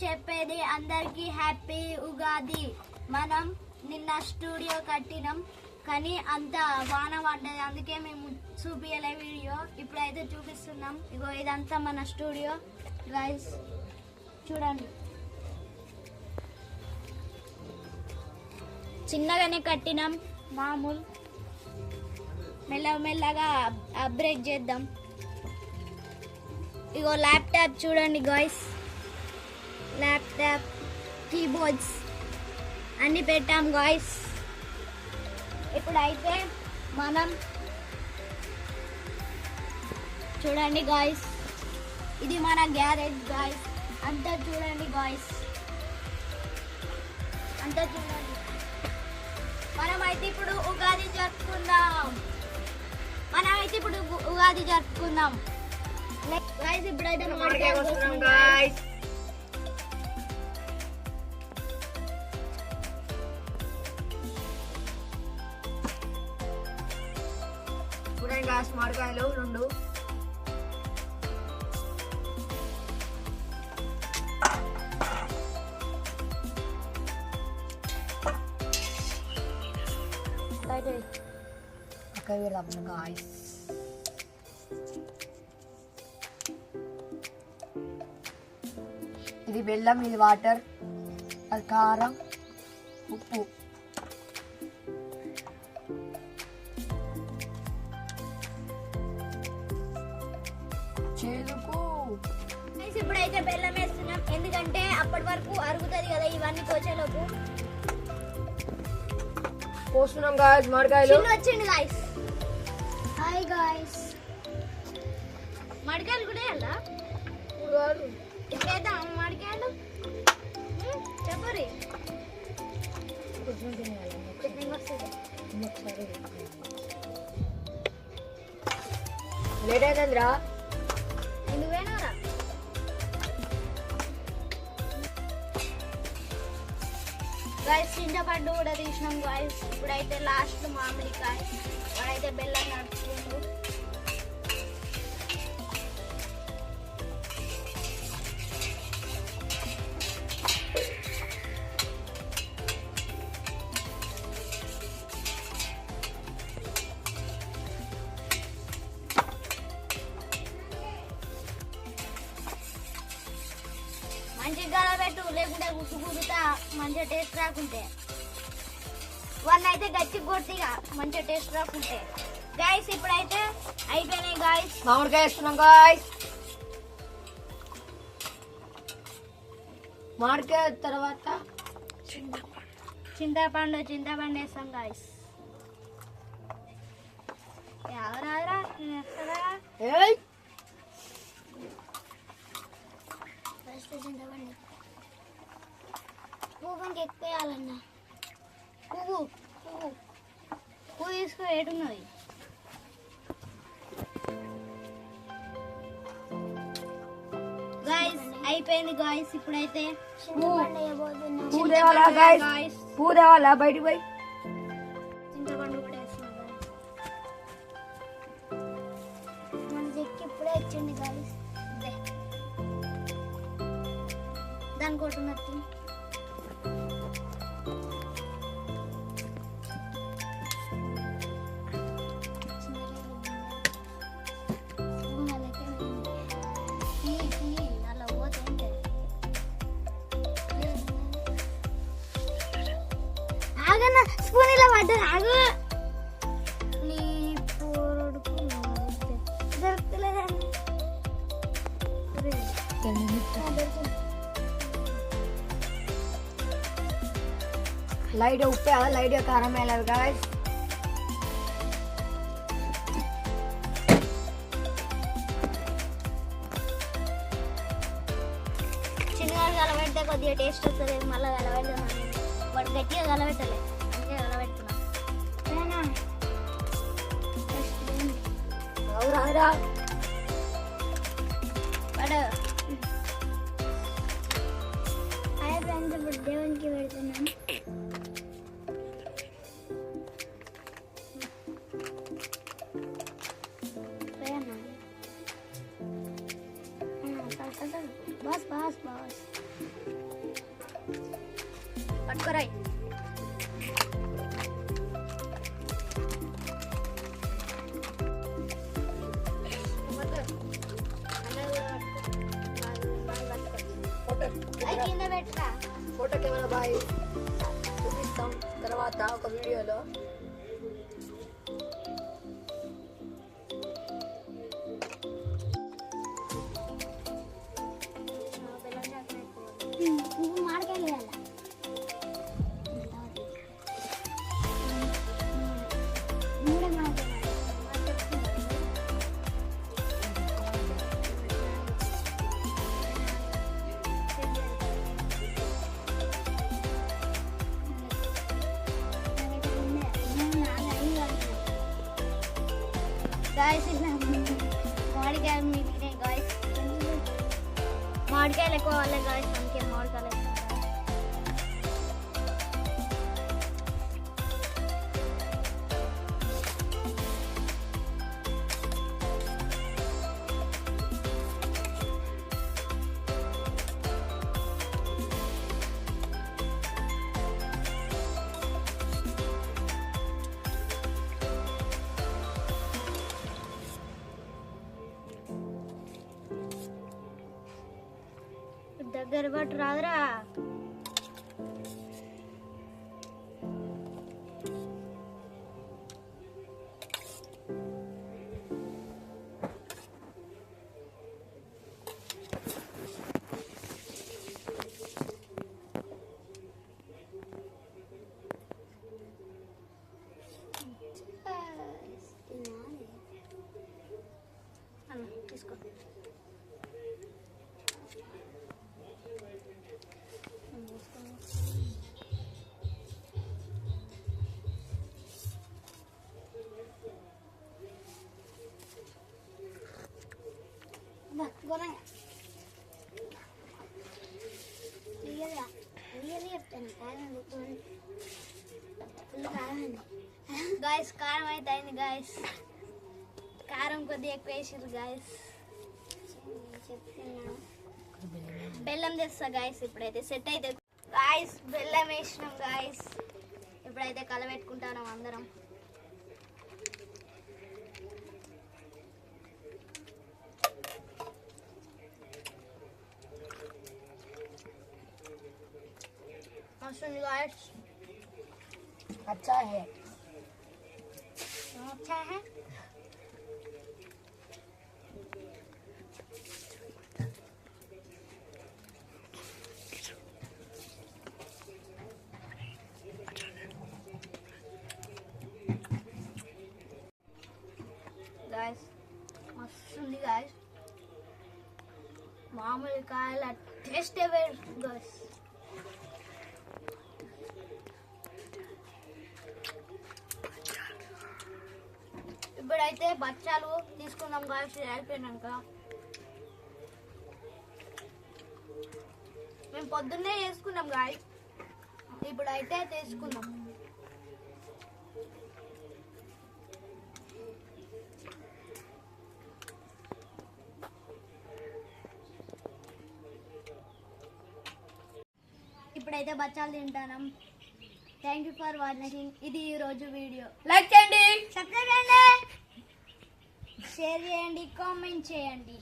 చెప్పేది అందరికీ హ్యాపీ ఉగాది. మనం నిన్న స్టూడియో కట్టినాం కానీ అంత వాన పడ్డది, అందుకే మేము చూపించలే వీడియో. ఇప్పుడైతే చూపిస్తున్నాం. ఇగో ఇదంతా మన స్టూడియో గైస్, చూడండి. చిన్నగానే కట్టినాం, మామూలు. మెల్లగా అప్గ్రేడ్ చేద్దాం. ఇగో ల్యాప్టాప్ చూడండి గాయ్స్, ల్యాప్టాప్, కీబోర్డ్స్ అన్ని పెట్టాం గాయ్స్. ఇప్పుడైతే మనం చూడండి గాయ్స్, ఇది మన గ్యారేజ్ గాయ్స్. అంతా చూడండి గాయ్స్, అంతా చూడండి. మనమైతే ఇప్పుడు ఉగాది జరుపుకుందాం. గాయ్స్ ఇప్పుడైతే గాయ్స్ చూడండి గాయ్స్, మామిడికాయలు 2. అక్కడ పెడదాం గాయ్స్. ఇది బెల్లం, ఇది వాటర్, అది కారం, ఉప్పు. చేదుకు ఇప్పుడైతే బెల్లం వేస్తున్నాం, ఎందుకంటే అప్పటి వరకు అరుగుతుంది కదా ఇవన్నీ కోచేలోపు. పోస్తున్నాం గాయ్స్ మామిడికాయలు. వచ్చింది గాయ్స్. హాయ్ గాయ్స్, మామిడికాయలు కూడా వేయాలా? ఇంకేద్దాం మామిడికాయలు. చెప్పరి లేట్ అయిందిరా, ఎందుకు పోయినారా? గాయస్ చింతపండు కూడా తీసినాం గాయస్. ఇప్పుడైతే లాస్ట్ మామిడికాయ, వాడైతే బెల్లం నడుచుకుంటూ. మంచిగా గలబెట్టు, లేకుంటే గుర్తుతా మంచిగా టేస్ట్ రాకుంటే. వన్ అయితే గట్టి కొట్టిగా మంచిగా టేస్ట్ రాకుంటే. గాయస్ ఇప్పుడైతే అయిపోయినాయి గాయస్. మామిడికాయ వేస్తున్నాం గాయస్. మామిడికాయ తర్వాత చింతపండు వేస్తాం గాయస్. ఎవరారా చింతపండు పువ్వు ఎక్కువ వేయాలన్నా. పువ్వు తీసుకో, ఏటున్నది. గాయస్ అయిపోయింది గాయస్. ఇప్పుడైతే పువ్వు తేవాలా గాయస్? పువ్వు తేవాలా బయటికి పోయి? చింతపండు కూడా వేస్తున్నాం మన చెక్కి ఇప్పుడే వచ్చింది గాయస్. దాని కొట్టున్నట్టు ఆగన్న స్పూన్ ఇలా పడ్డది. ఆగు, నీ పోరుడుకు దొరుకుతలేదండి. లైట్ ఉప్పు వేయాలి, లైట్ కారం వేయాలి గాయస్. చిన్నగా కలబెడితే కొద్దిగా టేస్ట్ వస్తుంది. మళ్ళీ కలబెడతాం, వాడు గట్టిగా కలబెట్టలే, అందుకే కలబెడుతున్నాం. వాడు హాయ్ ఫ్రెండ్స్, ఇప్పుడు దేవునికి పెడుతున్నాను. बस बस बस పట్టుకోరాయి. కింద పెట్టరా. ఫోటో కెమెరా బాయ్ చూపిస్తాం తర్వాత ఒక వీడియోలో. మాడకాయలు వేయాలి. గాయస్ మామిడికాయలు మిగిలినాయి గాయస్. మామిడికాయలు ఎక్కువ వాళ్ళే గాయస్, అందుకే మామిడికాయలు ఎక్కువ. దగ్గర పట్టు రాదురా. తీసుకో. గాయస్ కారం అయితే అయింది గాయస్. కారం కొద్దిగా ఎక్కువ వేసారు గాయస్. బెల్లం తెస్తా గాయస్. ఇప్పుడైతే సెట్ అయితే గాయస్ బెల్లం వేసినాం గాయస్. ఇప్పుడైతే కలబెట్టుకుంటాం అందరం. मौसम गाइस अच्छा है. अच्छा है. गाइस मस्त ఉంది गाइस. మామూలు కాయల టేస్ట్ వేరు गाइस. ఇప్పుడైతే బచ్చాలు తీసుకుందాం గాయస్. అయిపోయినాక మేము పొద్దున్నే చేసుకున్నాం గాయస్. ఇప్పుడైతే తీసుకుందాం. ఇప్పుడైతే బచ్చాలు తింటాం. Thank you for watching. ఇది ఈ రోజు వీడియో. లైక్ చేయండి, సబ్స్క్రైబ్ చేయండి, షేర్ చేయండి, కామెంట్ చేయండి.